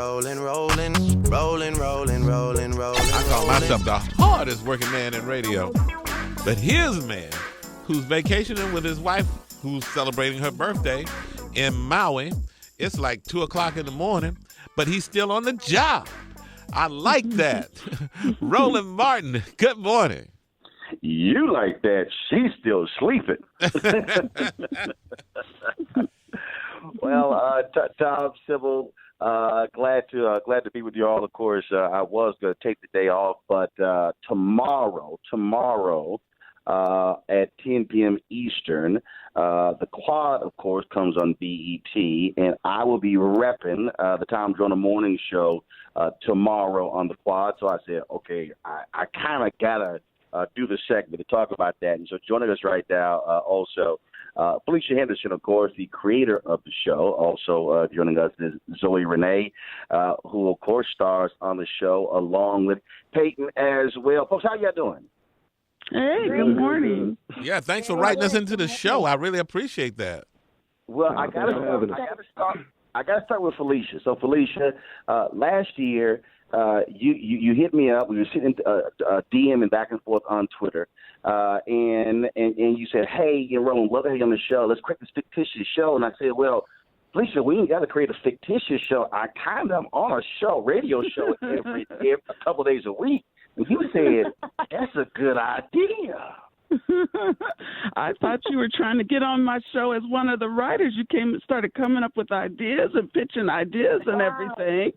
I call myself the hardest working man in radio. But here's a man who's vacationing with his wife, who's celebrating her birthday in Maui. It's like 2 o'clock in the morning, but he's still on the job. I like that. Roland Martin, good morning. You like that. She's still sleeping. Well, Tom, Sybil, glad to be with you all. Of course, I was going to take the day off, but tomorrow at 10 p.m. Eastern, the Quad, of course, comes on BET, and I will be repping the Tom Joyner Morning Show tomorrow on the Quad. So I said, okay, I kind of got to do the segment to talk about that. And so joining us right now also Felicia Henderson, of course, the creator of the show. Also joining us is Zoe Renee, who, of course, stars on the show along with Peyton as well. Folks, how y'all doing? Hey, good morning. Yeah, thanks for writing us into the show. I really appreciate that. Well, I gotta start with Felicia. So, Felicia, last year you hit me up. We were sitting DMing back and forth on Twitter, and you said, "Hey, Roland, love to have you on the show. Let's create this fictitious show." And I said, "Well, Felicia, we ain't got to create a fictitious show. I kind of am on a show, radio show, every a couple of days a week." And you said, "That's a good idea." I thought you were trying to get on my show as one of the writers. You started coming up with ideas and pitching ideas and everything.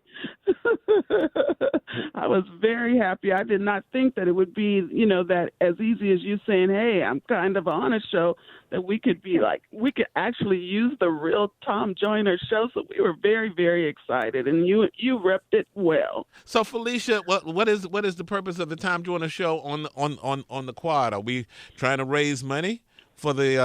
I was very happy. I did not think that it would be, that as easy as you saying, "Hey, I'm kind of on a show," that we could actually use the real Tom Joyner show. So we were very, very excited, and you repped it well. So Felicia, what is the purpose of the Tom Joyner show on the Quad? Are we trying to raise money for the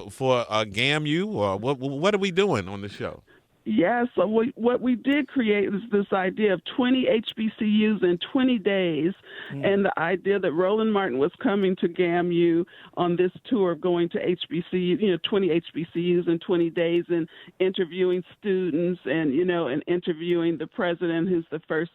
for GAMU, or what are we doing on the show? Yeah, so what we did create is this idea of 20 HBCUs in 20 days, and the idea that Roland Martin was coming to GAMU on this tour of going to HBCU, 20 HBCUs in 20 days, and interviewing students and interviewing the president, who's the first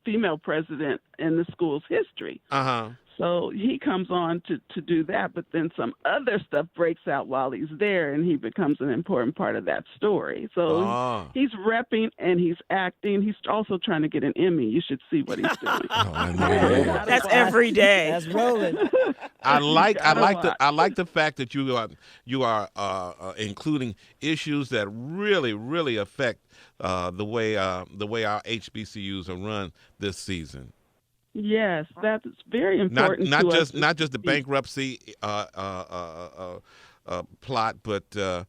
female president in the school's history. Uh-huh. So he comes on to do that, but then some other stuff breaks out while he's there, and he becomes an important part of that story. So he's repping and he's acting. He's also trying to get an Emmy. You should see what he's doing. That's every day. That's rolling. I like the fact that you are including issues that really affect the way our HBCUs are run this season. Yes, that's very important. Not just the bankruptcy plot, but the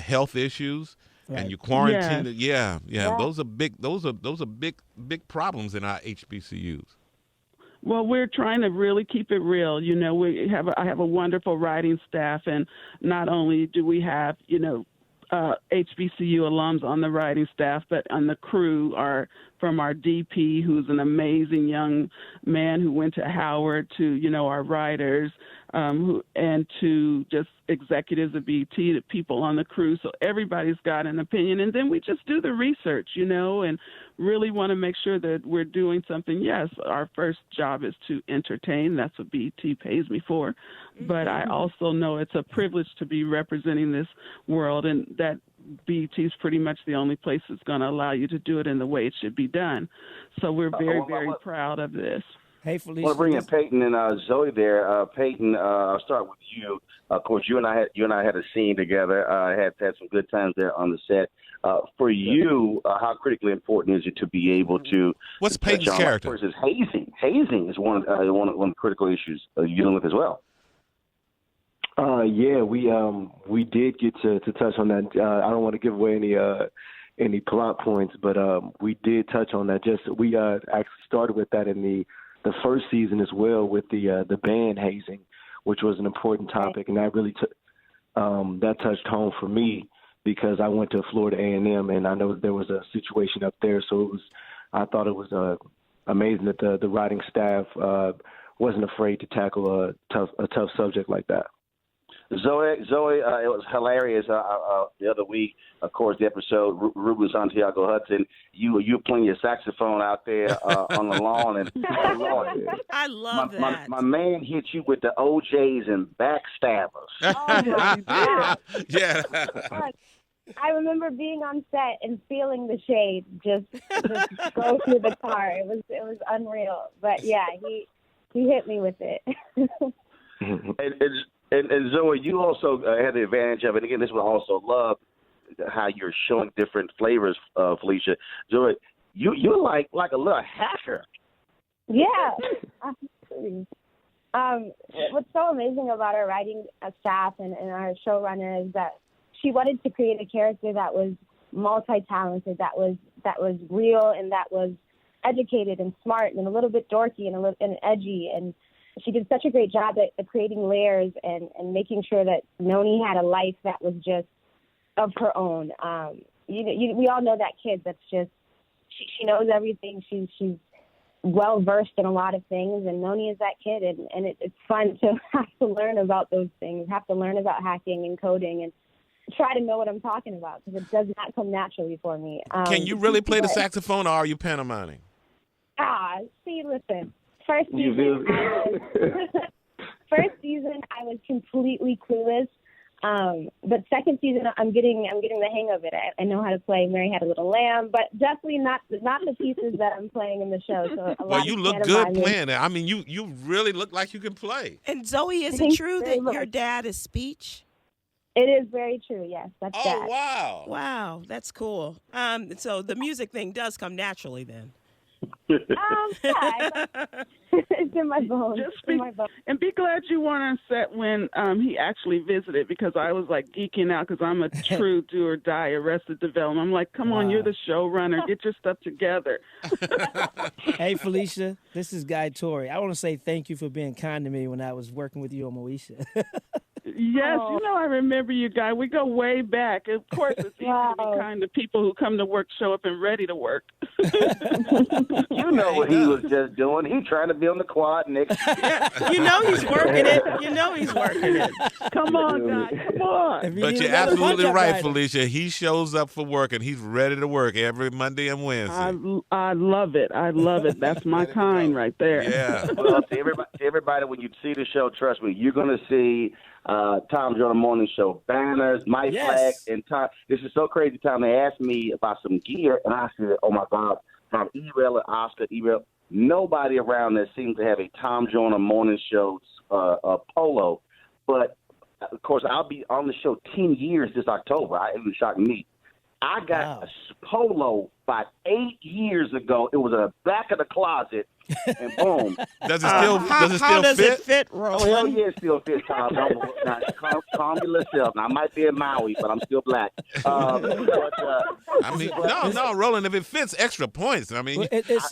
health issues, right. And you quarantine. Yes. Yeah. Those are big problems in our HBCUs. Well, we're trying to really keep it real. I have a wonderful writing staff, and not only do we have HBCU alums on the writing staff, but on the crew are from our DP, who's an amazing young man who went to Howard, to our writers, and to just executives of BET, the people on the crew. So everybody's got an opinion, and then we just do the research, and really want to make sure that we're doing something. Yes, our first job is to entertain. That's what BET pays me for. But I also know it's a privilege to be representing this world, and that BET is pretty much the only place that's going to allow you to do it in the way it should be done. So we're very, very proud of this. Hey, Felicia. I want to bring in Peyton and Zoe there. Peyton, I'll start with you. Of course, you and I had a scene together. Had some good times there on the set. For you, how critically important is it to be able to? What's Peyton's character? Versus hazing. Hazing is one of the critical issues you're dealing with as well. We did get to touch on that. I don't want to give away any plot points, but we did touch on that. We actually started with that in the first season as well, with the band hazing, which was an important topic, and that really that touched home for me because I went to Florida A&M, and I know there was a situation up there. So I thought it was amazing that the writing staff wasn't afraid to tackle a tough subject like that. Zoe, it was hilarious. The other week, of course, the episode Ruben Santiago Hudson. You playing your saxophone out there on the lawn, and I love that. My man hit you with the OJs and backstabbers. Yeah. I remember being on set and feeling the shade just go through the car. It was unreal. But yeah, he hit me with it. And Zoe, you also had the advantage of it. Again, this one also love how you're showing different flavors, Felicia. Zoe, you're like a little hacker. Yeah. What's so amazing about our writing staff and our showrunner is that she wanted to create a character that was multi-talented, that was real, and that was educated and smart and a little bit dorky and edgy. And she did such a great job at creating layers and making sure that Noni had a life that was just of her own. We all know that kid that's just she knows everything. She's well versed in a lot of things, and Noni is that kid. And it's fun to have to learn about those things, have to learn about hacking and coding, and try to know what I'm talking about because it does not come naturally for me. Can you really play the saxophone, or are you pantomiming? Listen. First season, I was completely clueless. But second season, I'm getting the hang of it. I know how to play Mary Had a Little Lamb, but definitely not the pieces that I'm playing in the show. So well, you look good playing it. I mean, you really look like you can play. And Zoe, is it true that your dad is speech? It is very true. Yes, that's Dad. Oh wow! Wow, that's cool. So the music thing does come naturally then. Yeah, it's in my bones. And be glad you weren't on set when he actually visited, because I was like geeking out because I'm a true do or die Arrested Development. I'm like, come on, you're the showrunner. Get your stuff together. Hey, Felicia, this is Guy Torrey. I want to say thank you for being kind to me when I was working with you on Moesha. Yes, I remember you guys. We go way back. Of course, it's easy to be kind to people who come to work, show up, and ready to work. You know what he was just doing. He's trying to be on the quad next year. He's working it. Come on, guys. Come on. But you're absolutely right, Felicia. He shows up for work, and he's ready to work every Monday and Wednesday. I love it. That's my kind right there. Yeah. Well, to everybody, when you see the show, trust me, you're going to see Tom Joyner Morning Show banners, my flag, and Tom. This is so crazy. Tom, they asked me about some gear, and I said, "Oh my God!" From E-Rail and Oscar E-Rail, nobody around there seems to have a Tom Joyner Morning Show polo. But of course, I'll be on the show 10 years this October. It was shocking me. I got a polo about 8 years ago. It was in the back of the closet, and boom. Does it fit? Oh, hell yeah, it still fits, Tom. Now, calm your little self. Now, I might be in Maui, but I'm still black. No, Roland, if it fits, extra points. I mean, well, it's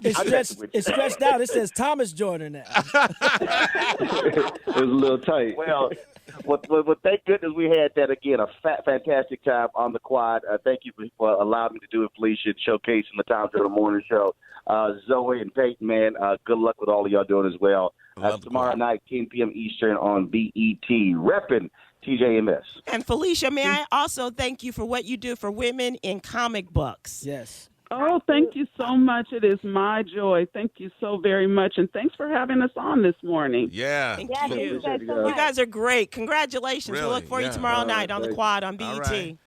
stretched out. It says Thomas Joyner now. It was a little tight. Well, thank goodness we had that again. A fantastic time on the quad. Thank you for allowing me to do it, Felicia, showcasing the Tom Joyner Morning Show. Zoe and Peyton, man, good luck with all of y'all doing as well. Tomorrow night, 10 p.m. Eastern on BET, repping TJMS. And Felicia, may I also thank you for what you do for women in comic books? Yes. Oh, thank you so much. It is my joy. Thank you so very much. And thanks for having us on this morning. Yeah. Thank you. You guys are great. Congratulations. Really? We'll look for you tomorrow night on the quad on BET. All right.